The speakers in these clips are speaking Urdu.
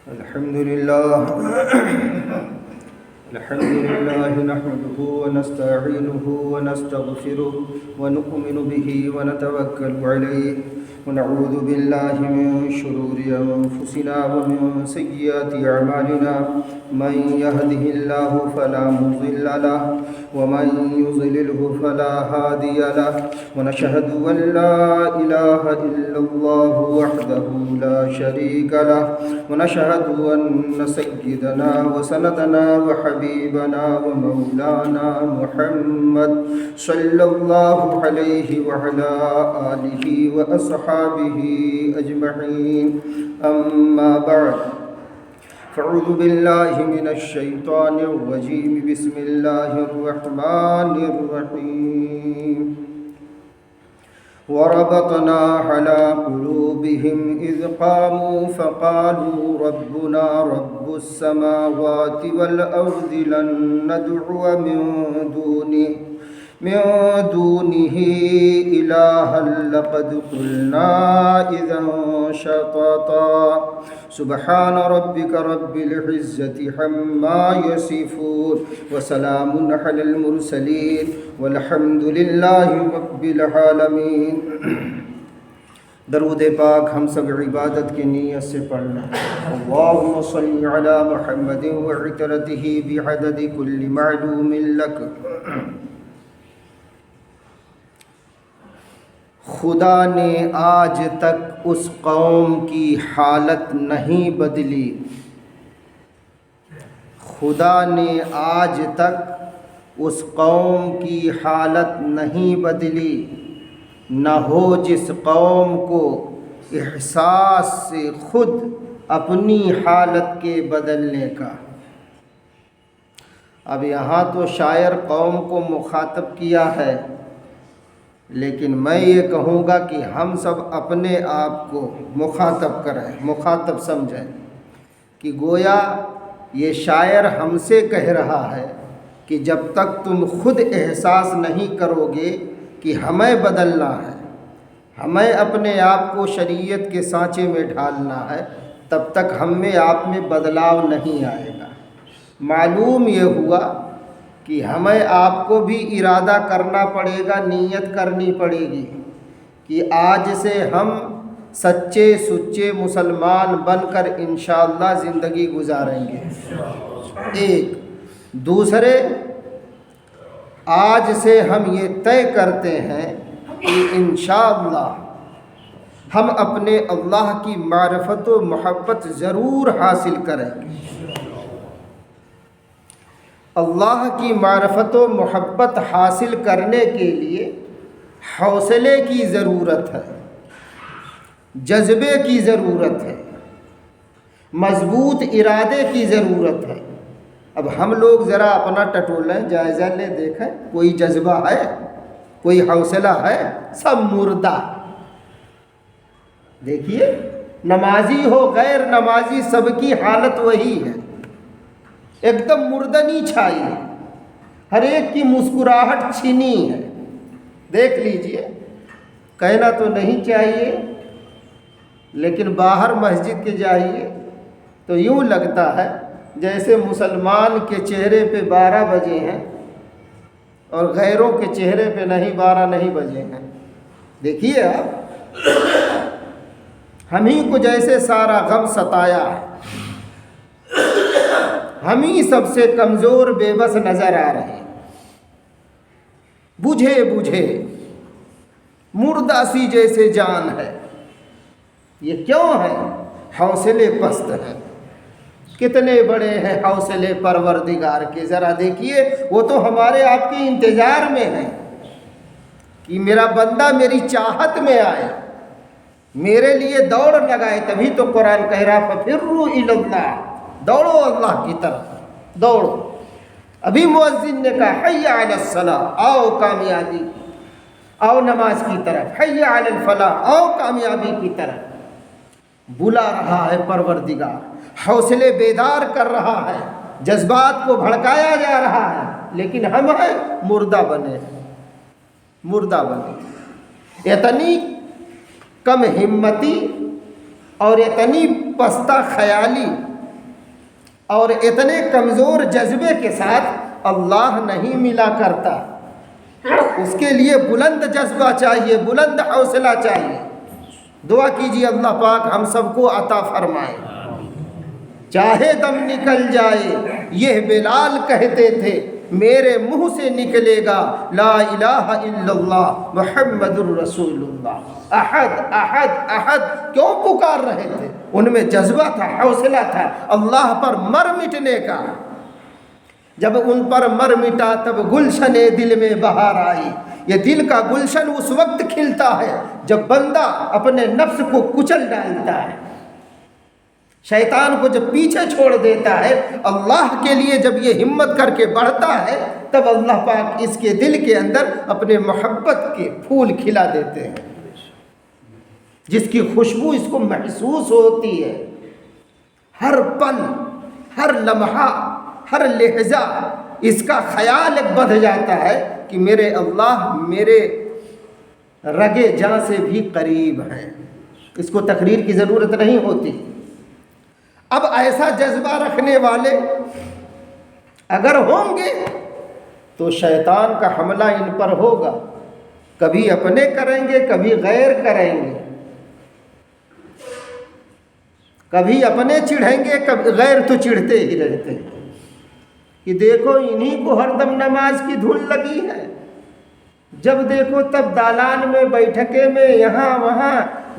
الحمد لله نحمده ونستعينه ونستغفره ونؤمن به ونتوكل عليه ونعوذ بالله من شرور أنفسنا ومن سيئات أعمالنا من يهده الله فلا مضل له ومن يضلله فلا هادي له ونشهد أن لا إله إلا الله وحده لا شريك له ونشهد أن سيدنا وسندنا وحبيبنا ومولانا محمد صلى الله عليه وعلى آله وأصحابه أجمعين أما بعد فأعوذ بالله من الشيطان الرجيم بسم الله الرحمن الرحيم وربطنا على قلوبهم إذ قاموا فقالوا ربنا رب السماوات والأرض لن ندعو من دونه إلها لقد قلنا إذا شططا سبحان ربك رب العزة عما يصفون وسلام على المرسلين والحمد لله رب العالمين۔ درود پاک ہم سب عبادت کی نیت سے پڑھنا۔ اللہم صل علی محمد وعطرته بعدد كل معلوم لك۔ خدا نے آج تک اس قوم کی حالت نہیں بدلی، خدا نے آج تک اس قوم کی حالت نہیں بدلی، نہ ہو جس قوم کو احساس سے خود اپنی حالت کے بدلنے کا۔ اب یہاں تو شاعر قوم کو مخاطب کیا ہے، لیکن میں یہ کہوں گا کہ ہم سب اپنے آپ کو مخاطب کریں، مخاطب سمجھیں کہ گویا یہ شاعر ہم سے کہہ رہا ہے کہ جب تک تم خود احساس نہیں کرو گے کہ ہمیں بدلنا ہے، ہمیں اپنے آپ کو شریعت کے سانچے میں ڈھالنا ہے، تب تک ہم میں آپ میں بدلاؤ نہیں آئے گا۔ معلوم یہ ہوا کہ ہمیں آپ کو بھی ارادہ کرنا پڑے گا، نیت کرنی پڑے گی کہ آج سے ہم سچے سچے مسلمان بن کر انشاءاللہ زندگی گزاریں گے۔ ایک دوسرے، آج سے ہم یہ طے کرتے ہیں کہ انشاءاللہ ہم اپنے اللہ کی معرفت و محبت ضرور حاصل کریں گے۔ اللہ کی معرفت و محبت حاصل کرنے کے لیے حوصلے کی ضرورت ہے، جذبے کی ضرورت ہے، مضبوط ارادے کی ضرورت ہے۔ اب ہم لوگ ذرا اپنا ٹٹولیں، جائزہ لیں، دیکھیں کوئی جذبہ ہے، کوئی حوصلہ ہے؟ سب مردہ۔ دیکھیے، نمازی ہو غیر نمازی سب کی حالت وہی ہے، ایک دم مردنی چھائی ہے، ہر ایک کی مسکراہٹ چھینی ہے۔ دیکھ لیجئے، کہنا تو نہیں چاہیے لیکن باہر مسجد کے جائیے تو یوں لگتا ہے جیسے مسلمان کے چہرے پہ 12 بجے ہیں اور غیروں کے چہرے پہ نہیں 12 نہیں بجے ہیں۔ دیکھیے آپ، ہم ہی کو جیسے سارا غم ستایا ہے، ہم ہی سب سے کمزور بے بس نظر آ رہے ہیں، بجھے بجھے مردہ سی جیسے جان ہے۔ یہ کیوں ہے؟ حوصلے پست ہیں۔ کتنے بڑے ہیں حوصلے پروردگار کے، ذرا دیکھیے، وہ تو ہمارے آپ کے انتظار میں ہیں کہ میرا بندہ میری چاہت میں آئے، میرے لیے دوڑ لگائے۔ تبھی تو قرآن کہہ رہا فَفِرُّوا إِلَى اللَّهِ، دوڑو اللہ کی طرف، دوڑو۔ ابھی مؤذن نے کہا حی علی الصلاۃ، آؤ کامیابی، آؤ نماز کی طرف، حی علی الفلاح، آؤ کامیابی کی طرف۔ بلا رہا ہے پروردگار، حوصلے بیدار کر رہا ہے، جذبات کو بھڑکایا جا رہا ہے، لیکن ہم ہیں مردہ بنے، مردہ بنے۔ اتنی کم ہمتی اور اتنی پستہ خیالی اور اتنے کمزور جذبے کے ساتھ اللہ نہیں ملا کرتا. اس کے لیے بلند جذبہ چاہیے، بلند حوصلہ چاہیے. دعا کیجیے اللہ پاک ہم سب کو عطا فرمائے. چاہے دم نکل جائے، یہ بلال کہتے تھے، میرے منہ سے نکلے گا لا الہ الا اللہ محمد الرسول اللہ. احد احد احد کیوں پکار رہے تھے؟ ان میں جذبہ تھا، حوصلہ تھا اللہ پر مر مٹنے کا. جب ان پر مر مٹا تب گلشن دل میں بہار آئی. یہ دل کا گلشن اس وقت کھلتا ہے جب بندہ اپنے نفس کو کچل ڈالتا ہے، شیطان کو جب پیچھے چھوڑ دیتا ہے، اللہ کے لیے جب یہ ہمت کر کے بڑھتا ہے، تب اللہ پاک اس کے دل کے اندر اپنے محبت کے پھول کھلا دیتے ہیں، جس کی خوشبو اس کو محسوس ہوتی ہے. ہر پل، ہر لمحہ، ہر لہجہ اس کا خیال ایک بڑھ جاتا ہے کہ میرے اللہ میرے رگے جاں سے بھی قریب ہیں. اس کو تقریر کی ضرورت نہیں ہوتی. اب ایسا جذبہ رکھنے والے اگر ہوں گے تو شیطان کا حملہ ان پر ہوگا. کبھی اپنے کریں گے، کبھی غیر کریں گے، کبھی اپنے چڑھیں گے، کبھی غیر تو چڑھتے ہی رہتے ہیں کہ دیکھو انہی کو ہر دم نماز کی دھن لگی ہے. جب دیکھو تب دالان میں، بیٹھکے میں، یہاں وہاں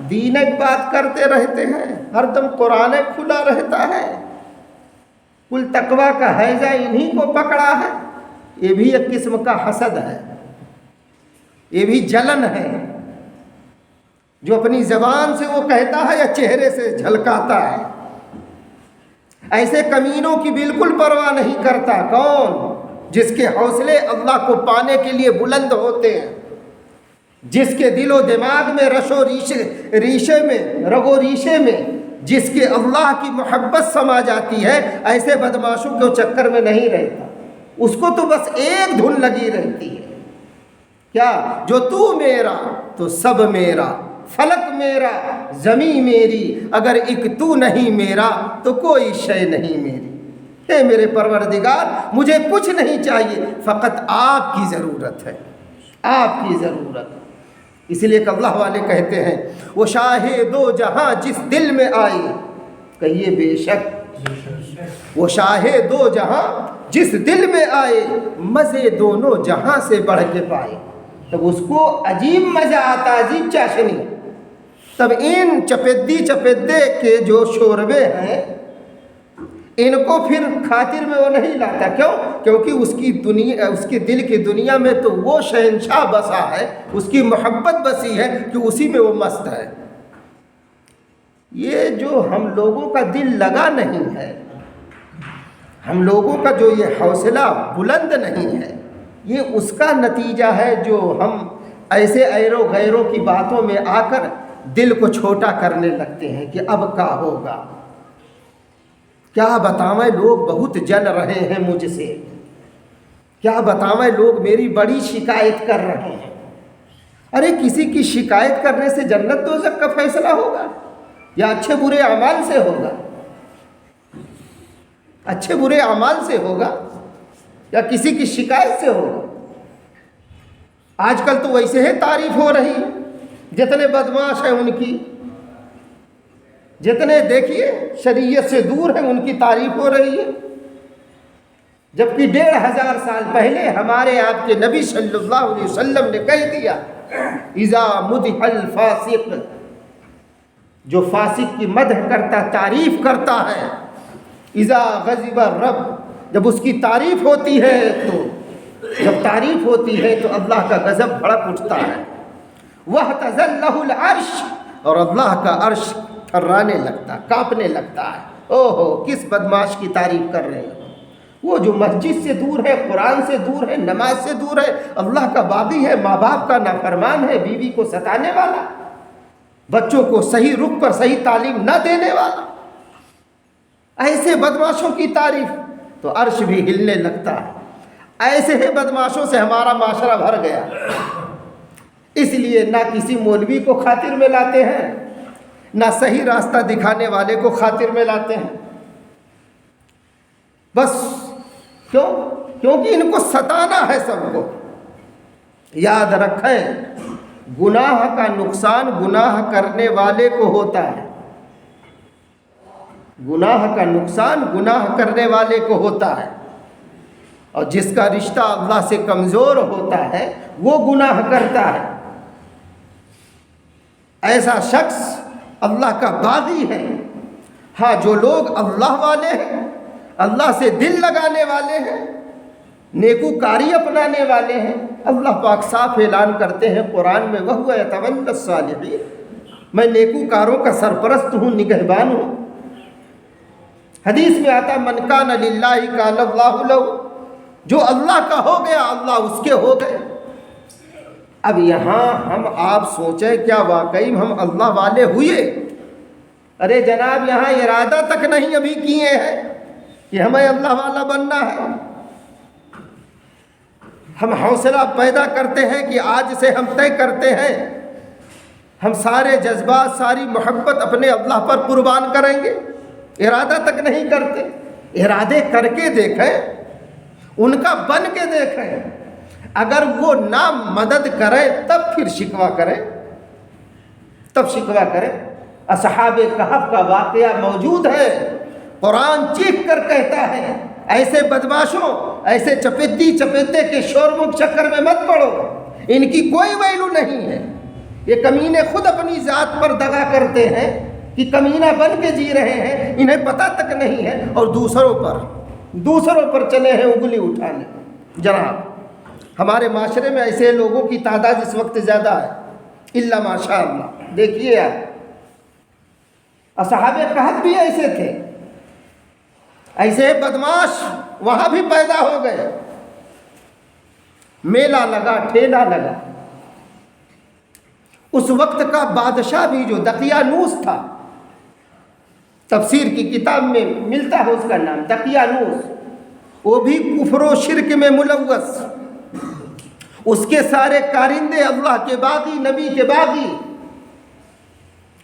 دین کی بات کرتے رہتے ہیں، ہر دم قرآن کھلا رہتا ہے. کل تقویٰ کا حیضہ انہی کو پکڑا ہے. یہ بھی ایک قسم کا حسد ہے، یہ بھی جلن ہے جو اپنی زبان سے وہ کہتا ہے یا چہرے سے جھلکاتا ہے. ایسے کمینوں کی بالکل پرواہ نہیں کرتا. کون؟ جس کے حوصلے اللہ کو پانے کے لیے بلند ہوتے ہیں، جس کے دل و دماغ میں رش و ریشے میں، رگ و ریشے میں جس کے اللہ کی محبت سما جاتی ہے، ایسے بدماشوں کے چکر میں نہیں رہتا. اس کو تو بس ایک دھن لگی رہتی ہے، کیا؟ جو تو میرا تو سب میرا، فلک میرا زمین میری، اگر ایک تو نہیں میرا تو کوئی شے نہیں میری. اے میرے پروردگار مجھے کچھ نہیں چاہیے، فقط آپ کی ضرورت ہے، آپ کی ضرورت. اس لیے کہ اللہ والے کہتے ہیں وہ شاہ دو جہاں جس دل میں آئے، کہیے بے شک وہ شاہ دو جہاں جس دل میں آئے، مزے دونوں جہاں سے بڑھ کے پائے. تب اس کو عجیب مزہ آتا، عجیب چاشنی. تب ان چپیدے کے جو شوربے ہیں ان کو پھر خاطر میں وہ نہیں لاتا. کیوں؟ کیونکہ اس کی دل کی دنیا میں تو وہ شہنشاہ بسا ہے، اس کی محبت بسی ہے کہ اسی میں وہ مست ہے. یہ جو ہم لوگوں کا دل لگا نہیں ہے، ہم لوگوں کا جو یہ حوصلہ بلند نہیں ہے، یہ اس کا نتیجہ ہے جو ہم ایسے ایرو غیروں کی باتوں میں آ کر دل کو چھوٹا کرنے لگتے ہیں کہ اب کیا ہوگا. کیا بتاویں، لوگ بہت جل رہے ہیں مجھ سے، کیا بتاویں، لوگ میری بڑی شکایت کر رہے ہیں. ارے کسی کی شکایت کرنے سے جنت دوزخ کا فیصلہ ہوگا یا اچھے برے اعمال سے ہوگا؟ اچھے برے اعمال سے ہوگا یا کسی کی شکایت سے ہوگا؟ آج کل تو ویسے ہی تعریف ہو رہی ہے، جتنے بدماش ہیں ان کی، جتنے دیکھیے شریعت سے دور ہیں ان کی تعریف ہو رہی ہے. جبکہ 1500 سال پہلے ہمارے آپ کے نبی صلی اللہ علیہ وسلم نے کہہ دیا اذا مدح الفاسق، جو فاسق کی مدح کرتا، تعریف کرتا ہے، اذا غضب الرب، جب اس کی تعریف ہوتی ہے تو جب تعریف ہوتی ہے تو اللہ کا غضب بھڑک اٹھتا ہے. وَاهْتَزَلَّ لَهُ الْعَرْشُ، اور اللہ کا عرش تھرانے لگتا، کانپنے لگتا ہے. اوہو کس بدماش کی تعریف کر رہے ہیں، وہ جو مسجد سے دور ہے، قرآن سے دور ہے، نماز سے دور ہے، اللہ کا باغی ہے، ماں باپ کا نافرمان ہے، بیوی کو ستانے والا، بچوں کو صحیح رخ پر صحیح تعلیم نہ دینے والا. ایسے بدماشوں کی تعریف تو عرش بھی ہلنے لگتا ہے. ایسے ہی بدماشوں سے ہمارا معاشرہ بھر گیا. اس لیے نہ کسی مولوی کو خاطر میں لاتے ہیں، نہ صحیح راستہ دکھانے والے کو خاطر میں لاتے ہیں. بس کیونکہ ان کو ستانا ہے سب کو۔ یاد رکھیں، گناہ کا نقصان گناہ کرنے والے کو ہوتا ہے، گناہ کا نقصان گناہ کرنے والے کو ہوتا ہے، اور جس کا رشتہ اللہ سے کمزور ہوتا ہے وہ گناہ کرتا ہے۔ ایسا شخص اللہ کا باغی ہے۔ ہاں، جو لوگ اللہ والے ہیں، اللہ سے دل لگانے والے ہیں، نیکوکاری اپنانے والے ہیں، اللہ پاک صاف اعلان کرتے ہیں قرآن میں، وَهُوَ يَتَوَلَّى الصَّالِحِينَ، میں نیکوکاروں کا سرپرست ہوں، نگہبان ہوں۔ حدیث میں آتا من کان للہ کان اللہ لہ، جو اللہ کا ہو گیا اللہ اس کے ہو گئے۔ اب یہاں ہم آپ سوچیں کیا واقعی ہم اللہ والے ہوئے؟ ارے جناب، یہاں ارادہ تک نہیں ابھی کیے ہیں کہ ہمیں اللہ والا بننا ہے۔ ہم حوصلہ پیدا کرتے ہیں کہ آج سے ہم طے کرتے ہیں ہم سارے جذبات، ساری محبت اپنے اللہ پر قربان کریں گے۔ ارادہ تک نہیں کرتے۔ ارادے کر کے دیکھیں، ان کا بن کے دیکھیں، اگر وہ نہ مدد کریں تب پھر شکوہ کریں، تب شکوہ کریں۔ اصحاب کہف کا واقعہ موجود ہے، قرآن چیخ کر کہتا ہے ایسے بدماشوں، ایسے چپیتے کے شورمک چکر میں مت پڑو، ان کی کوئی ویلو نہیں ہے۔ یہ کمینے خود اپنی ذات پر دغا کرتے ہیں کہ کمینہ بن کے جی رہے ہیں، انہیں پتہ تک نہیں ہے، اور دوسروں پر چلے ہیں انگلی اٹھانے۔ جناب، ہمارے معاشرے میں ایسے لوگوں کی تعداد اس وقت زیادہ ہے، الا ماشاء اللہ۔ دیکھیے آپ، اصحاب کہف بھی ایسے تھے، ایسے بدماش وہاں بھی پیدا ہو گئے۔ میلہ لگا، ٹھیلا لگا، اس وقت کا بادشاہ بھی جو دقیانوس تھا، تفسیر کی کتاب میں ملتا ہے اس کا نام دقیانوس، وہ بھی کفر و شرک میں ملوث، اس کے سارے کارندے اللہ کے باغی، نبی کے باغی،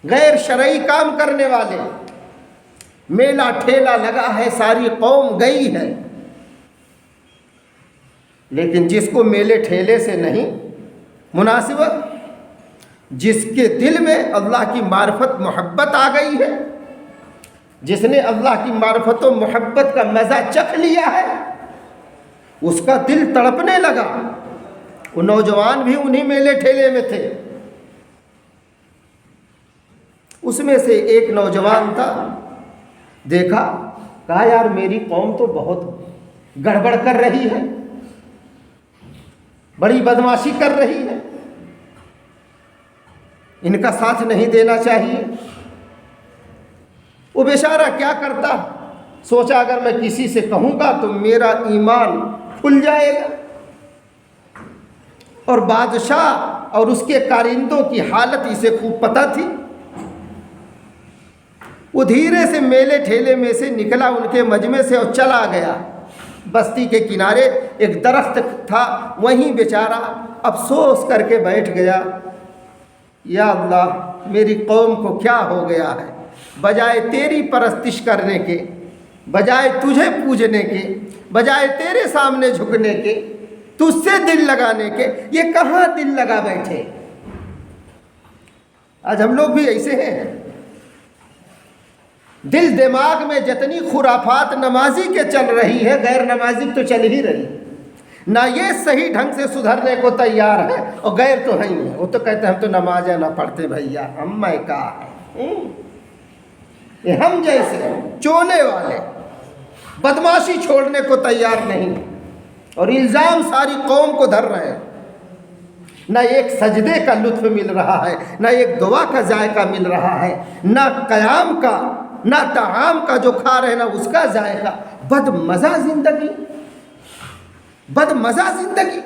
غیر شرعی کام کرنے والے۔ میلہ ٹھیلا لگا ہے، ساری قوم گئی ہے، لیکن جس کو میلے ٹھیلے سے نہیں مناسبت، جس کے دل میں اللہ کی معرفت محبت آ گئی ہے، جس نے اللہ کی معرفت و محبت کا مزہ چکھ لیا ہے، اس کا دل تڑپنے لگا۔ وہ نوجوان بھی انہی میلے ٹھیلے میں تھے۔ اس میں سے ایک نوجوان تھا، دیکھا، کہا یار میری قوم تو بہت گڑبڑ کر رہی ہے، بڑی بدماشی کر رہی ہے، ان کا ساتھ نہیں دینا چاہیے۔ وہ بیچارہ کیا کرتا، سوچا اگر میں کسی سے کہوں گا تو میرا ایمان کھل جائے گا، اور بادشاہ اور اس کے کارندوں کی حالت اسے خوب پتہ تھی۔ وہ دھیرے سے میلے ٹھیلے میں سے نکلا ان کے مجمع سے اور چلا گیا۔ بستی کے کنارے ایک درخت تھا، وہیں بیچارہ افسوس کر کے بیٹھ گیا، یا اللہ میری قوم کو کیا ہو گیا ہے، بجائے تیری پرستش کرنے کے، بجائے تجھے پوجنے کے، بجائے تیرے سامنے جھکنے کے، تجھ سے دل لگانے کے، یہ کہاں دل لگا بیٹھے۔ آج ہم لوگ بھی ایسے ہیں، دل دماغ میں جتنی خرافات نمازی کے چل رہی ہے، غیر نمازی تو چل ہی رہی، نہ یہ صحیح ڈھنگ سے سدھرنے کو تیار ہے، اور غیر تو ہے ہی ہے، وہ تو کہتے ہیں ہم تو نمازیں نہ پڑھتے بھیا، ہم میں کہا ہے، یہ ہم جیسے چولے والے بدماشی چھوڑنے کو تیار نہیں، اور الزام ساری قوم کو دھر رہے ہیں۔ نہ ایک سجدے کا لطف مل رہا ہے، نہ ایک دعا کا ذائقہ مل رہا ہے، نہ قیام کا، نہ طعام کا جو کھا رہے ہیں نہ اس کا ذائقہ۔ بد مزہ زندگی، بد مزہ زندگی،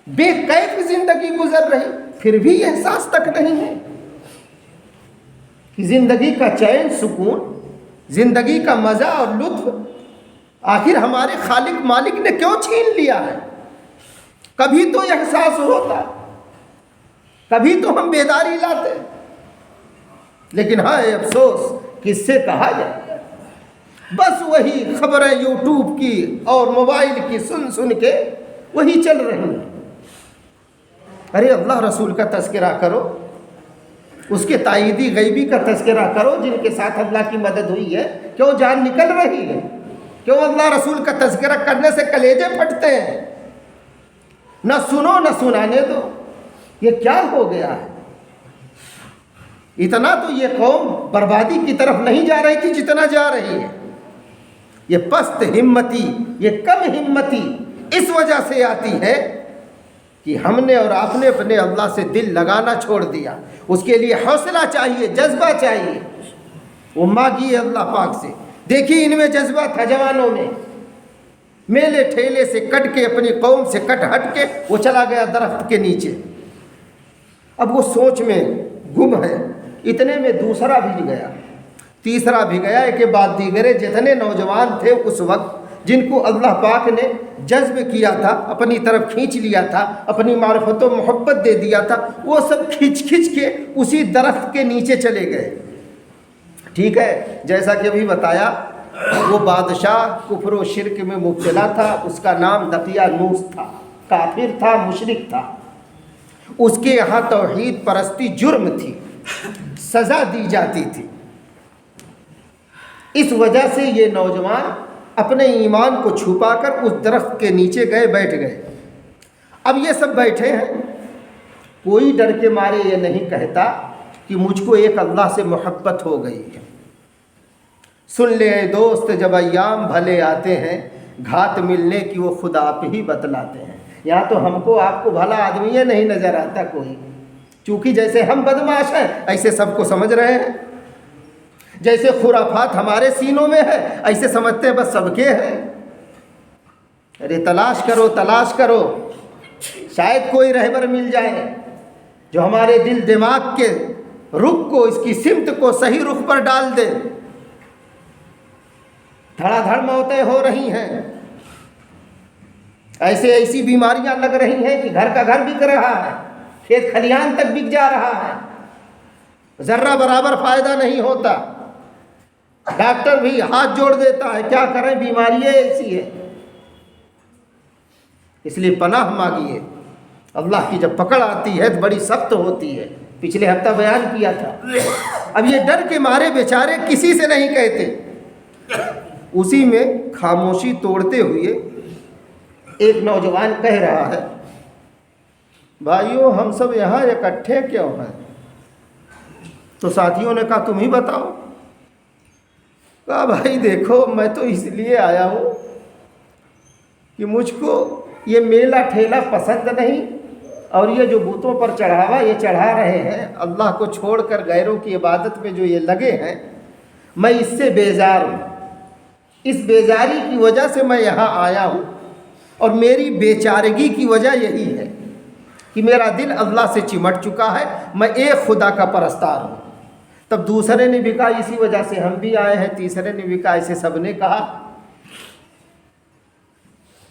بے کیف زندگی گزر رہی، پھر بھی احساس تک نہیں ہے کہ زندگی کا چین، سکون، زندگی کا مزہ اور لطف آخر ہمارے خالق مالک نے کیوں چھین لیا ہے؟ کبھی تو احساس ہوتا، کبھی تو ہم بیداری لاتے، لیکن ہائے افسوس، کس سے کہا جائے۔ بس وہی خبریں یوٹیوب کی اور موبائل کی سن کے وہی چل رہی ہیں۔ ارے اللہ رسول کا تذکرہ کرو، اس کے تائیدی غیبی کا تذکرہ کرو جن کے ساتھ اللہ کی مدد ہوئی ہے۔ کیوں جان نکل رہی ہے؟ کیوں اللہ رسول کا تذکرہ کرنے سے کلیجے پھٹتے ہیں؟ نہ سنو نہ سنانے دو، یہ کیا ہو گیا ہے؟ اتنا تو یہ قوم بربادی کی طرف نہیں جا رہی تھی جتنا جا رہی ہے۔ یہ پست ہمتی، یہ کم ہمتی اس وجہ سے آتی ہے کہ ہم نے اور آپ نے اپنے اللہ سے دل لگانا چھوڑ دیا۔ اس کے لیے حوصلہ چاہیے، جذبہ چاہیے۔ وہ مانگیے اللہ پاک سے۔ دیکھیے ان میں جذبہ تھا جوانوں میں، میلے ٹھیلے سے کٹ کے، اپنی قوم سے کٹ ہٹ کے وہ چلا گیا درخت کے نیچے۔ اب وہ سوچ میں گم ہے، اتنے میں دوسرا بھی گیا، تیسرا بھی گیا، ایک کے بعد دیگرے جتنے نوجوان تھے اس وقت جن کو اللہ پاک نے جذب کیا تھا، اپنی طرف کھینچ لیا تھا، اپنی معرفت و محبت دے دیا تھا، وہ سب کھینچ کے اسی درخت کے نیچے چلے گئے۔ ٹھیک ہے، جیسا کہ ابھی بتایا، وہ بادشاہ کفر و شرک میں مبتلا تھا، اس کا نام دقیانوس تھا، کافر تھا، مشرک تھا۔ اس کے یہاں توحید پرستی جرم تھی، سزا دی جاتی تھی۔ اس وجہ سے یہ نوجوان اپنے ایمان کو چھپا کر اس درخت کے نیچے گئے، بیٹھ گئے۔ اب یہ سب بیٹھے ہیں، کوئی ڈر کے مارے یہ نہیں کہتا کہ مجھ کو ایک اللہ سے محبت ہو گئی ہے۔ سن لے اے دوست، جب ایام بھلے آتے ہیں، گھات ملنے کی وہ خود آپ ہی بتلاتے ہیں۔ یہاں تو ہم کو آپ کو بھلا آدمی نہیں نظر آتا کوئی، چونکہ جیسے ہم بدماش ہیں ایسے سب کو سمجھ رہے ہیں، جیسے خرافات ہمارے سینوں میں ہے ایسے سمجھتے ہیں بس سب کے ہیں۔ ارے تلاش کرو، تلاش کرو، شاید کوئی رہبر مل جائے جو ہمارے دل دماغ کے رخ کو، اس کی سمت کو صحیح رخ پر ڈال دے۔ دھڑا دھڑ موتیں ہو رہی ہیں، ایسی بیماریاں لگ رہی ہیں کہ گھر کا گھر بک رہا ہے، کھیت کھلیان تک بک جا رہا ہے، ذرہ برابر فائدہ نہیں ہوتا۔ ڈاکٹر بھی ہاتھ جوڑ دیتا ہے، کیا کریں، بیماری ایسی ہے۔ اس لیے پناہ مانگیے، اللہ کی جب پکڑ آتی ہے تو بڑی سخت ہوتی ہے، پچھلے ہفتہ بیان کیا تھا۔ اب یہ ڈر کے مارے بیچارے کسی سے نہیں کہتے، اسی میں خاموشی توڑتے ہوئے ایک نوجوان کہہ رہا ہے، بھائیو ہم سب یہاں اکٹھے کیوں ہیں؟ تو ساتھیوں نے کہا تم ہی بتاؤ۔ کہا بھائی دیکھو، میں تو اس لیے آیا ہوں کہ مجھ کو یہ میلہ ٹھیلا پسند نہیں، اور یہ جو بتوں پر چڑھاوا یہ چڑھا رہے ہیں، اللہ کو چھوڑ کر غیروں کی عبادت میں جو یہ لگے ہیں، میں اس سے بیزار ہوں۔ اس بیزاری کی وجہ سے میں یہاں آیا ہوں، اور میری بیچارگی کی وجہ یہی ہے کہ میرا دل اللہ سے چمٹ چکا ہے، میں ایک خدا کا پرستار ہوں۔ تب دوسرے نے بھی کہا اسی وجہ سے ہم بھی آئے ہیں، تیسرے نے بھی کہا، ایسے سب نے کہا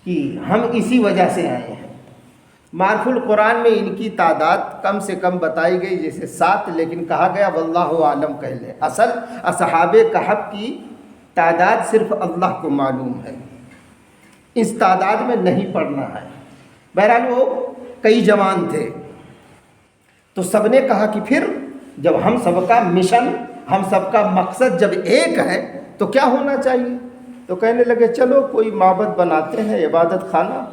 کہ ہم اسی وجہ سے آئے ہیں۔ معرف القرآن میں ان کی تعداد کم سے کم بتائی گئی، جیسے 7، لیکن کہا گیا واللہ عالم کہہ لے۔ اصل اصحاب کہف کی تعداد صرف اللہ کو معلوم ہے، اس تعداد میں نہیں پڑھنا ہے۔ بہرحال وہ کئی جوان تھے، تو سب نے کہا کہ پھر جب ہم سب کا مشن، ہم سب کا مقصد جب ایک ہے تو کیا ہونا چاہیے؟ تو کہنے لگے چلو کوئی معبد بناتے ہیں، عبادت خانہ،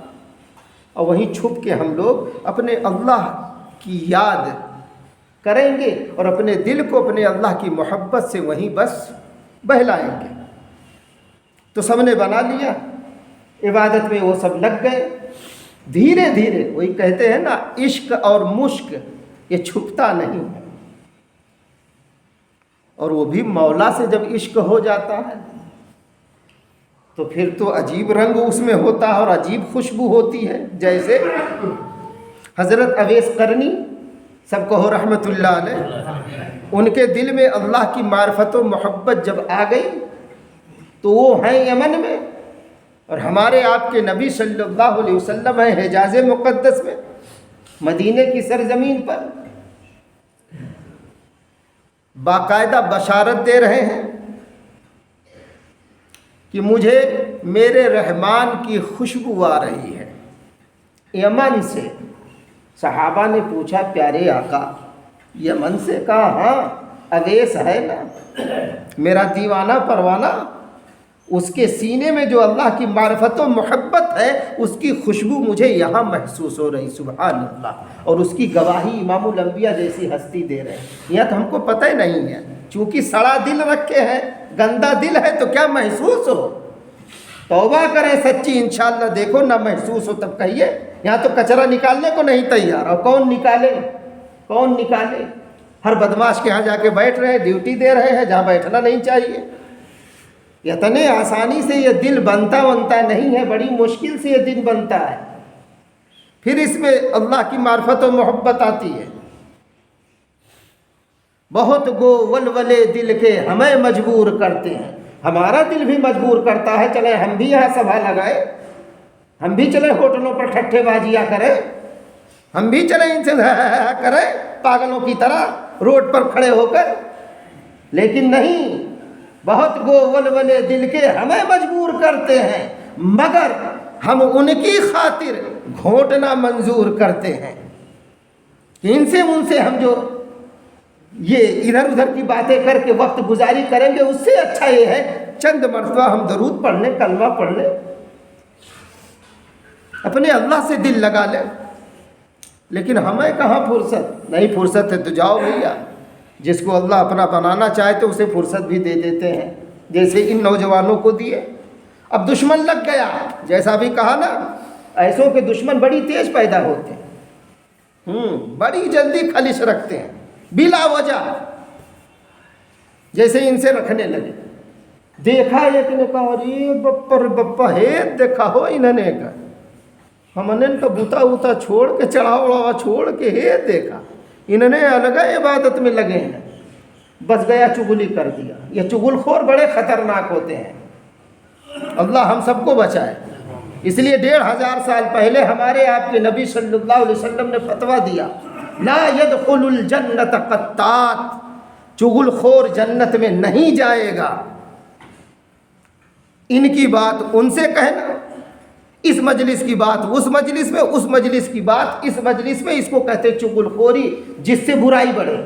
اور وہیں چھپ کے ہم لوگ اپنے اللہ کی یاد کریں گے اور اپنے دل کو اپنے اللہ کی محبت سے وہیں بس بہلائیں گے۔ تو سب نے بنا لیا، عبادت میں وہ سب لگ گئے۔ دھیرے دھیرے، وہی کہتے ہیں نا، عشق اور مشق یہ چھپتا نہیں ہے، اور وہ بھی مولا سے جب عشق ہو جاتا ہے تو پھر تو عجیب رنگ اس میں ہوتا ہے اور عجیب خوشبو ہوتی ہے۔ جیسے حضرت اویس قرنی، سب کہو رحمت اللہ علیہ، ان کے دل میں اللہ کی معرفت و محبت جب آ گئی تو وہ ہیں یمن میں، اور ہمارے آپ کے نبی صلی اللہ علیہ وسلم ہیں حجاز مقدس میں، مدینے کی سرزمین پر، باقاعدہ بشارت دے رہے ہیں کہ مجھے میرے رحمان کی خوشبو آ رہی ہے یمن سے۔ صحابہ نے پوچھا پیارے آقا یمن سے؟ کہا ہاں، اویس ہے نا میرا دیوانہ پروانہ، اس کے سینے میں جو اللہ کی معرفت و محبت ہے اس کی خوشبو مجھے یہاں محسوس ہو رہی، سبحان اللہ۔ اور اس کی گواہی امام الانبیاء جیسی ہستی دے رہے ہیں۔ یہ تو ہم کو پتہ ہی نہیں ہے، چونکہ سڑا دل رکھے ہیں، گندا دل ہے تو کیا محسوس ہو؟ توبہ کریں سچی، انشاءاللہ دیکھو نہ محسوس ہو تب کہیے۔ یہاں تو کچرا نکالنے کو نہیں تیار، اور کون نکالے؟ کون نکالے؟ ہر بدماش کے یہاں جا کے بیٹھ رہے ہیں، ڈیوٹی دے رہے ہیں جہاں بیٹھنا نہیں چاہیے۔ اتنے آسانی سے یہ دل بنتا نہیں ہے، بڑی مشکل سے یہ دل بنتا ہے، پھر اس میں اللہ کی معرفت و محبت آتی ہے۔ بہت گو ولولے دل کے ہمیں مجبور کرتے ہیں، ہمارا دل بھی مجبور کرتا ہے، چلے ہم بھی یہاں سبھا لگائے، ہم بھی چلے ہوٹلوں پر ٹھٹھے بازیاں کریں، ہم بھی چلے ان سے کریں پاگلوں کی طرح روڈ پر کھڑے ہو کر، لیکن نہیں، بہت گو ولولے دل کے ہمیں مجبور کرتے ہیں، مگر ہم ان کی خاطر گھونٹنا منظور کرتے ہیں کہ ان سے ہم جو یہ ادھر ادھر کی باتیں کر کے وقت گزاری کریں گے، اس سے اچھا یہ ہے چند مرتبہ ہم درود پڑھ لیں، کلمہ پڑھ لیں، اپنے اللہ سے دل لگا لیں۔ لیکن ہمیں کہاں فرصت؟ نہیں فرصت ہے تو جاؤ بھیا، جس کو اللہ اپنا بنانا چاہے تو اسے فرصت بھی دے دیتے ہیں، جیسے ان نوجوانوں کو دیے۔ اب دشمن لگ گیا، جیسا بھی کہا نا، ایسوں کے دشمن بڑی تیز پیدا ہوتے ہیں، بڑی جلدی خلش رکھتے ہیں بلا وجہ، جیسے ان سے رکھنے لگے۔ دیکھا ایک نے کہا ارے بپر بپا ہے، دیکھا ہو انہوں نے کہا ہم نے تو بوتا ووتا چھوڑ کے چڑھاوا وڑاوا چھوڑ کے ہے دیکھا، انہوں نے الگ عبادت میں لگے ہیں، بس گیا چغلی کر دیا۔ یہ چغل خور بڑے خطرناک ہوتے ہیں، اللہ ہم سب کو بچائے۔ اس لیے 1500 سال پہلے ہمارے آپ کے نبی صلی اللہ علیہ وسلم نے فتویٰ دیا، لا يدخل الجنت قطات، چغل خور جنت میں نہیں جائے گا۔ ان کی بات ان سے کہنا، اس مجلس کی بات اس مجلس میں، اس مجلس کی بات اس مجلس میں، اس کو کہتے چغل خوری، جس سے برائی بڑھے۔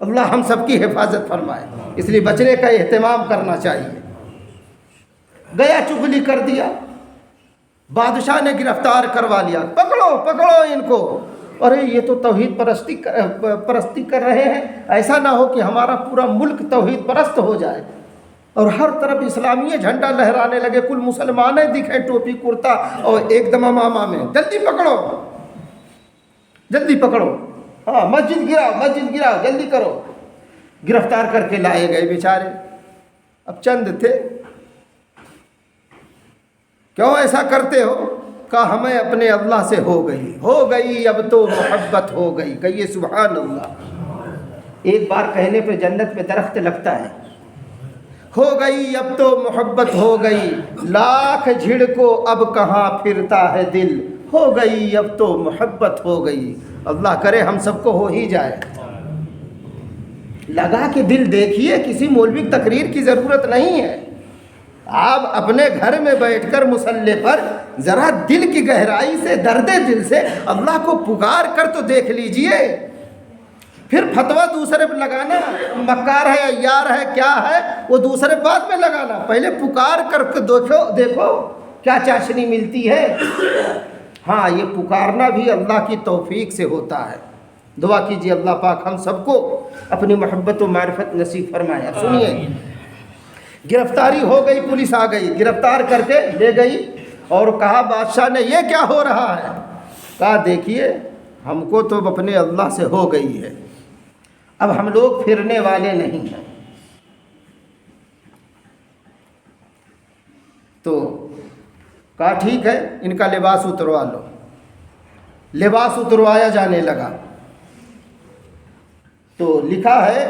اللہ ہم سب کی حفاظت فرمائے، اس لیے بچنے کا اہتمام کرنا چاہیے۔ گیا چغلی کر دیا، بادشاہ نے گرفتار کروا لیا، پکڑو پکڑو ان کو۔ ارے یہ تو توحید پرستی کر رہے ہیں، ایسا نہ ہو کہ ہمارا پورا ملک توحید پرست ہو جائے اور ہر طرف اسلامی جھنڈا لہرانے لگے، کل مسلمانیں دکھیں ٹوپی کرتا اور ایک دم امامہ میں، جلدی پکڑو جلدی پکڑو، ہاں مسجد گراؤ جلدی کرو۔ گرفتار کر کے لائے گئے بیچارے، اب چند تھے۔ کیوں ایسا کرتے ہو؟ کہا ہمیں اپنے اللہ سے ہو گئی اب تو محبت ہو گئی۔ کہیے سبحان اللہ۔ ایک بار کہنے پہ جنت میں درخت لگتا ہے۔ ہو گئی اب تو محبت ہو گئی، لاکھ جھڑکو اب کہاں پھرتا ہے دل، ہو گئی اب تو محبت ہو گئی۔ اللہ کرے ہم سب کو ہو ہی جائے۔ لگا کے دل دیکھیے، کسی مولوی تقریر کی ضرورت نہیں ہے، آپ اپنے گھر میں بیٹھ کر مصلی پر ذرا دل کی گہرائی سے، درد دل سے اللہ کو پکار کر تو دیکھ لیجئے۔ پھر فتویٰ دوسرے پہ لگانا، مکار ہے عیار ہے کیا ہے وہ دوسرے بعد میں لگانا، پہلے پکار کر کے دیکھو کیا چاشنی ملتی ہے۔ ہاں یہ پکارنا بھی اللہ کی توفیق سے ہوتا ہے۔ دعا کیجیے اللہ پاک ہم سب کو اپنی محبت و معرفت نصیب فرمائے۔ اب سنیے، گرفتاری ہو گئی، پولیس آ گئی، گرفتار کر کے لے گئی اور کہا بادشاہ نے یہ کیا ہو رہا ہے؟ کہا دیکھیے ہم کو تو اپنے اللہ سے ہو گئی ہے، اب ہم لوگ پھرنے والے نہیں ہیں۔ تو کہا ٹھیک ہے ان کا لباس اتروا لو۔ لباس اتروایا جانے لگا تو لکھا ہے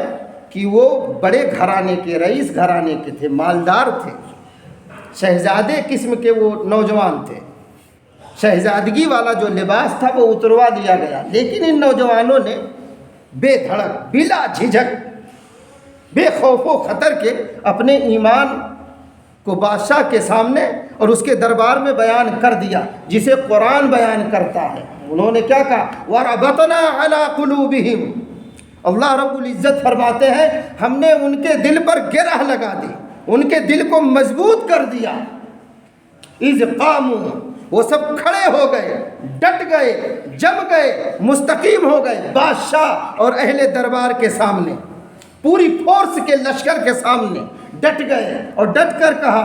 کہ وہ بڑے گھرانے کے، رئیس گھرانے کے تھے، مالدار تھے، شہزادے قسم کے وہ نوجوان تھے۔ شہزادگی والا جو لباس تھا وہ اتروا دیا گیا، لیکن ان نوجوانوں نے بے دھڑک، بلا جھجک، بے خوف و خطر کے اپنے ایمان کو بادشاہ کے سامنے اور اس کے دربار میں بیان کر دیا، جسے قرآن بیان کرتا ہے۔ انہوں نے کیا کہا؟ وَرَبَطْنَا عَلَىٰ قُلُوبِهِمْ، اللہ رب العزت فرماتے ہیں ہم نے ان کے دل پر گرہ لگا دی، ان کے دل کو مضبوط کر دیا۔ اِذْ قَامُوا، وہ سب کھڑے ہو گئے، ڈٹ گئے، جم گئے، مستقیم ہو گئے بادشاہ اور اہل دربار کے سامنے، پوری فورس کے لشکر کے سامنے ڈٹ گئے اور ڈٹ کر کہا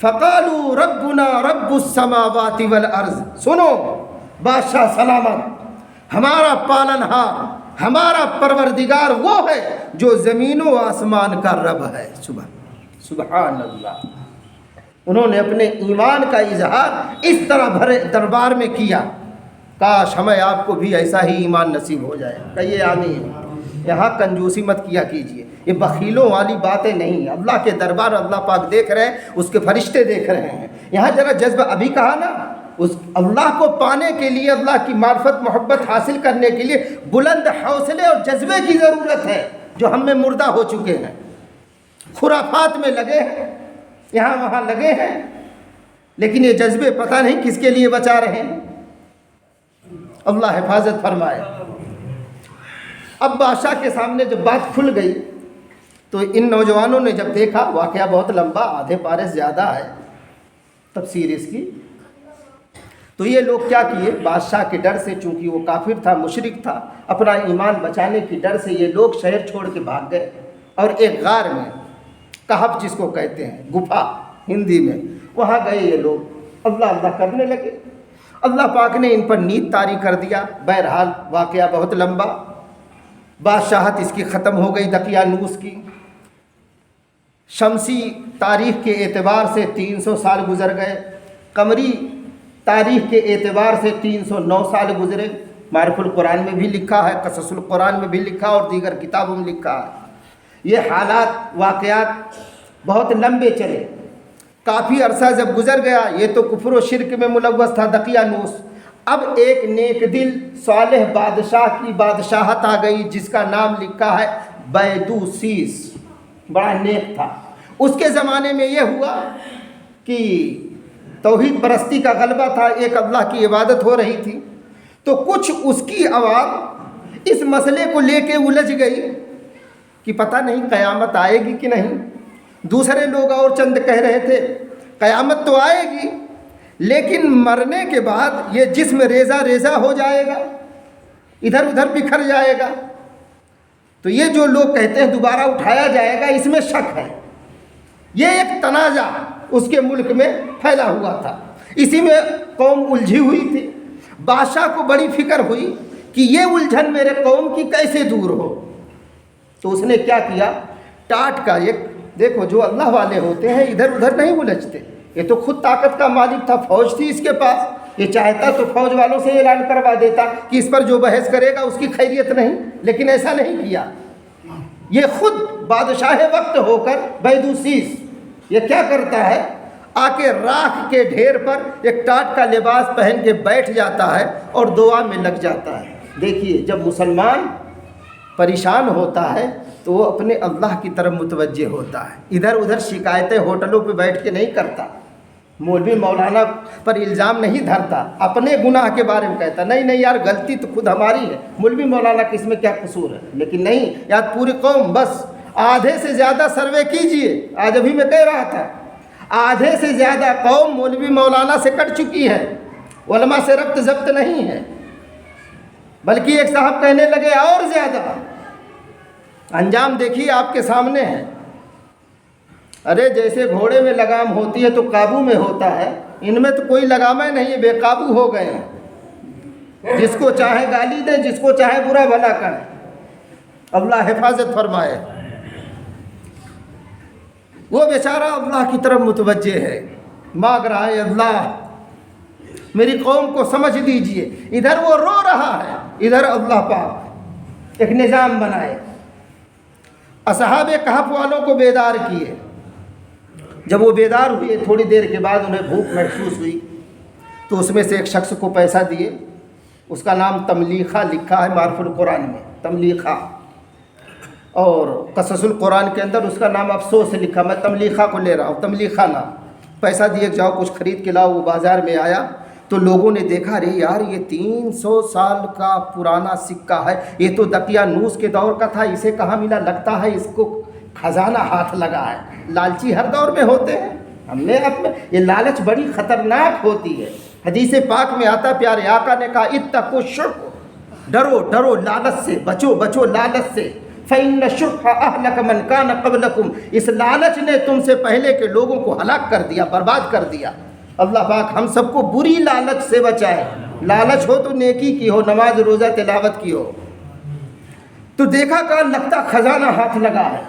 فقالوا ربنا رب السماوات والارض، سنو بادشاہ سلامت، ہمارا پالنہار، ہمارا پروردگار وہ ہے جو زمین و آسمان کا رب ہے۔ سبحان اللہ۔ انہوں نے اپنے ایمان کا اظہار اس طرح بھرے دربار میں کیا۔ کاش ہمیں آپ کو بھی ایسا ہی ایمان نصیب ہو جائے۔ کہیے آمین۔ یہاں کنجوسی مت کیا کیجیے، یہ بخیلوں والی باتیں نہیں۔ اللہ کے دربار اللہ پاک دیکھ رہے ہیں، اس کے فرشتے دیکھ رہے ہیں۔ یہاں ذرا جذبہ، ابھی کہا نا، اس اللہ کو پانے کے لیے، اللہ کی معرفت محبت حاصل کرنے کے لیے بلند حوصلے اور جذبے کی ضرورت ہے، جو ہم میں مردہ ہو چکے ہیں، خرافات میں لگے ہیں، یہاں وہاں لگے ہیں، لیکن یہ جذبے پتہ نہیں کس کے لیے بچا رہے ہیں۔ اللہ حفاظت فرمائے۔ اب بادشاہ کے سامنے جب بات کھل گئی تو ان نوجوانوں نے جب دیکھا، واقعہ بہت لمبا، آدھے پارے سے زیادہ ہے تفسیر اس کی، تو یہ لوگ کیا کیے، بادشاہ کے ڈر سے، چونکہ وہ کافر تھا، مشرک تھا، اپنا ایمان بچانے کی ڈر سے یہ لوگ شہر چھوڑ کے بھاگ گئے اور ایک غار میں، کہف جس کو کہتے ہیں، گپھا ہندی میں، وہاں گئے یہ لوگ، اللہ اللہ کرنے لگے۔ اللہ پاک نے ان پر نیند طاری کر دیا۔ بہرحال واقعہ بہت لمبا، بادشاہت اس کی ختم ہو گئی دقیانوس کی۔ شمسی تاریخ کے اعتبار سے 300 سال گزر گئے، قمری تاریخ کے اعتبار سے 309 سال گزرے۔ معرف القرآن میں بھی لکھا ہے، قصص القرآن میں بھی لکھا اور دیگر کتابوں میں لکھا ہے۔ یہ حالات، واقعات بہت لمبے چلے، کافی عرصہ جب گزر گیا، یہ تو کفر و شرک میں ملوث تھا دقیانوس۔ اب ایک نیک دل صالح بادشاہ کی بادشاہت آ گئی، جس کا نام لکھا ہے بیدوسیس، بڑا نیک تھا۔ اس کے زمانے میں یہ ہوا کہ توحید پرستی کا غلبہ تھا، ایک اللہ کی عبادت ہو رہی تھی، تو کچھ اس کی عوام اس مسئلے کو لے کے الجھ گئی کہ پتہ نہیں قیامت آئے گی کہ نہیں۔ دوسرے لوگ اور چند کہہ رہے تھے قیامت تو آئے گی، لیکن مرنے کے بعد یہ جسم ریزہ ریزہ ہو جائے گا، ادھر ادھر بکھر جائے گا۔ تو یہ جو لوگ کہتے ہیں دوبارہ اٹھایا جائے گا، اس میں شک ہے۔ یہ ایک تنازع اس کے ملک میں پھیلا ہوا تھا، اسی میں قوم الجھی ہوئی تھی۔ بادشاہ کو بڑی فکر ہوئی کہ یہ الجھن میرے قوم کی کیسے دور ہو۔ تو اس نے کیا کیا، ٹاٹ کا ایک، دیکھو جو اللہ والے ہوتے ہیں ادھر ادھر نہیں الجھتے، یہ تو خود طاقت کا مالک تھا، فوج تھی اس کے پاس، یہ چاہتا تو فوج والوں سے اعلان کروا دیتا کہ اس پر جو بحث کرے گا اس کی خیریت نہیں، لیکن ایسا نہیں کیا۔ یہ خود بادشاہ وقت ہو کر بیدوسیس یہ کیا کرتا ہے، آ کے راکھ کے ڈھیر پر ایک ٹاٹ کا لباس پہن کے بیٹھ جاتا ہے اور دعا میں لگ جاتا ہے۔ دیکھیے جب مسلمان پریشان ہوتا ہے تو وہ اپنے اللہ کی طرف متوجہ ہوتا ہے، ادھر ادھر شکایتیں ہوٹلوں پہ بیٹھ کے نہیں کرتا، مولوی مولانا پر الزام نہیں دھرتا، اپنے گناہ کے بارے میں کہتا نہیں نہیں یار غلطی تو خود ہماری ہے، مولوی مولانا کی اس میں کیا قصور ہے۔ لیکن نہیں، یار پوری قوم، بس آدھے سے زیادہ سروے کیجئے، آج ابھی میں کہہ رہا تھا آدھے سے زیادہ قوم مولوی مولانا سے کٹ چکی ہے، علماء سے ربط ضبط نہیں ہے، بلکہ ایک صاحب کہنے لگے اور زیادہ، انجام دیکھیے آپ کے سامنے ہے۔ ارے جیسے گھوڑے میں لگام ہوتی ہے تو قابو میں ہوتا ہے، ان میں تو کوئی لگام ہی نہیں ہے، بے قابو ہو گئے ہیں، جس کو چاہے گالی دیں، جس کو چاہے برا بھلا کریں۔ اللہ حفاظت فرمائے۔ وہ بیچارہ اللہ کی طرف متوجہ ہے، مانگ رہا ہے اللہ میری قوم کو سمجھ دیجئے۔ ادھر وہ رو رہا ہے، ادھر اللہ پاک ایک نظام بنائے، اصحاب کہف والوں کو بیدار کیے۔ جب وہ بیدار ہوئے تھوڑی دیر کے بعد انہیں بھوک محسوس ہوئی تو اس میں سے ایک شخص کو پیسہ دیے، اس کا نام تملیخہ لکھا ہے معرف القرآن میں، تملیخہ۔ اور قصص القرآن کے اندر اس کا نام افسوس لکھا، میں تملیخہ کو لے رہا ہوں، تملیخہ نام، پیسہ دیے جاؤ کچھ خرید کے لاؤ۔ وہ بازار میں آیا تو لوگوں نے دیکھا، ارے یار یہ 300 سال کا پرانا سکہ ہے، یہ تو دقیانوس کے دور کا تھا، اسے کہاں ملا؟ لگتا ہے اس کو خزانہ ہاتھ لگا ہے۔ لالچی ہر دور میں ہوتے ہیں، ہم نے اپنے یہ لالچ بڑی خطرناک ہوتی ہے۔ حدیث پاک میں آتا، پیارے آقا نے کہا اتقوا الشح، ڈرو ڈرو لالچ سے، بچو بچو لالچ سے، فإن الشح أهلك من كان قبلكم، اس لالچ نے تم سے پہلے کے لوگوں کو ہلاک کر دیا، برباد کر دیا۔ اللہ پاک ہم سب کو بری لالچ سے بچائے۔ لالچ ہو تو نیکی کی ہو، نماز روزہ تلاوت کی ہو۔ تو دیکھا کہ لگتا خزانہ ہاتھ لگا ہے،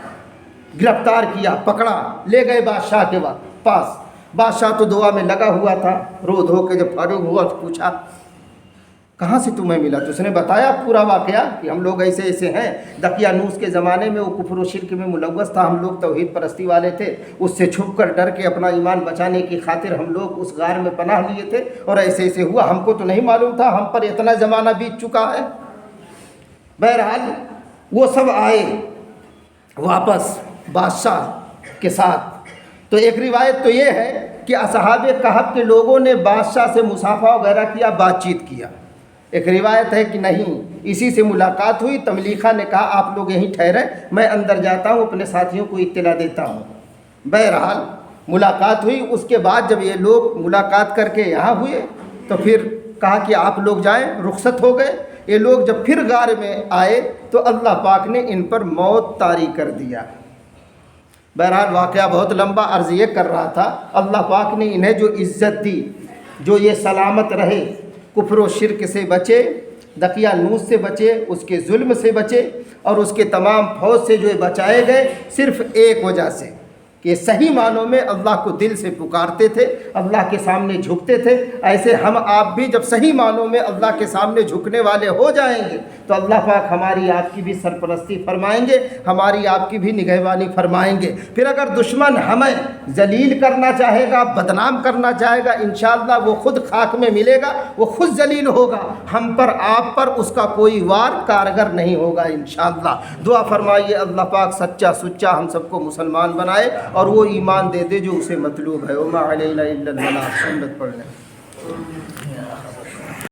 گرفتار کیا، پکڑا، لے گئے بادشاہ کے پاس۔ بادشاہ تو دعا میں لگا ہوا تھا، رو دھو کے جب فارغ ہوا تو پوچھا کہاں سے تمہیں ملا؟ تو اس نے بتایا پورا واقعہ کہ ہم لوگ ایسے ایسے ہیں، دقیانوس کے زمانے میں وہ کفر و شرک میں ملوث تھا، ہم لوگ توحید پرستی والے تھے، اس سے چھپ کر ڈر کے اپنا ایمان بچانے کی خاطر ہم لوگ اس غار میں پناہ لیے تھے، اور ایسے ایسے ہوا، ہم کو تو نہیں معلوم تھا، ہم پر اتنا زمانہ بیت چکا ہے۔ بہرحال وہ سب آئے واپس بادشاہ کے ساتھ۔ تو ایک روایت تو یہ ہے کہ اصحاب کہف کے لوگوں نے بادشاہ سے مصافحہ وغیرہ کیا، بات چیت کیا۔ ایک روایت ہے کہ نہیں، اسی سے ملاقات ہوئی۔ تملیخہ نے کہا آپ لوگ یہیں ٹھہرے، میں اندر جاتا ہوں، اپنے ساتھیوں کو اطلاع دیتا ہوں۔ بہرحال ملاقات ہوئی۔ اس کے بعد جب یہ لوگ ملاقات کر کے یہاں ہوئے تو پھر کہا کہ آپ لوگ جائیں، رخصت ہو گئے۔ یہ لوگ جب پھر غار میں آئے تو اللہ پاک نے ان پر موت طاری کر دیا۔ بہرحال واقعہ بہت لمبا، عرض یہ کر رہا تھا اللہ پاک نے انہیں جو عزت دی، جو یہ سلامت رہے، کفر و شرک سے بچے، دقیانوس سے بچے، اس کے ظلم سے بچے، اور اس کے تمام فوج سے جو بچائے گئے، صرف ایک وجہ سے کہ صحیح معنوں میں اللہ کو دل سے پکارتے تھے، اللہ کے سامنے جھکتے تھے۔ ایسے ہم آپ بھی جب صحیح معنوں میں اللہ کے سامنے جھکنے والے ہو جائیں گے تو اللہ پاک ہماری آپ کی بھی سرپرستی فرمائیں گے، ہماری آپ کی بھی نگہبانی فرمائیں گے۔ پھر اگر دشمن ہمیں ذلیل کرنا چاہے گا، بدنام کرنا چاہے گا، انشاءاللہ وہ خود خاک میں ملے گا، وہ خود ذلیل ہوگا، ہم پر آپ پر اس کا کوئی وار کارگر نہیں ہوگا انشاءاللہ۔ دعا فرمائیے اللہ پاک سچا سچا ہم سب کو مسلمان بنائے اور وہ ایمان دے دے جو اسے مطلوب ہے۔ وما علینا الا البلاغ، سنت پڑھ لیں۔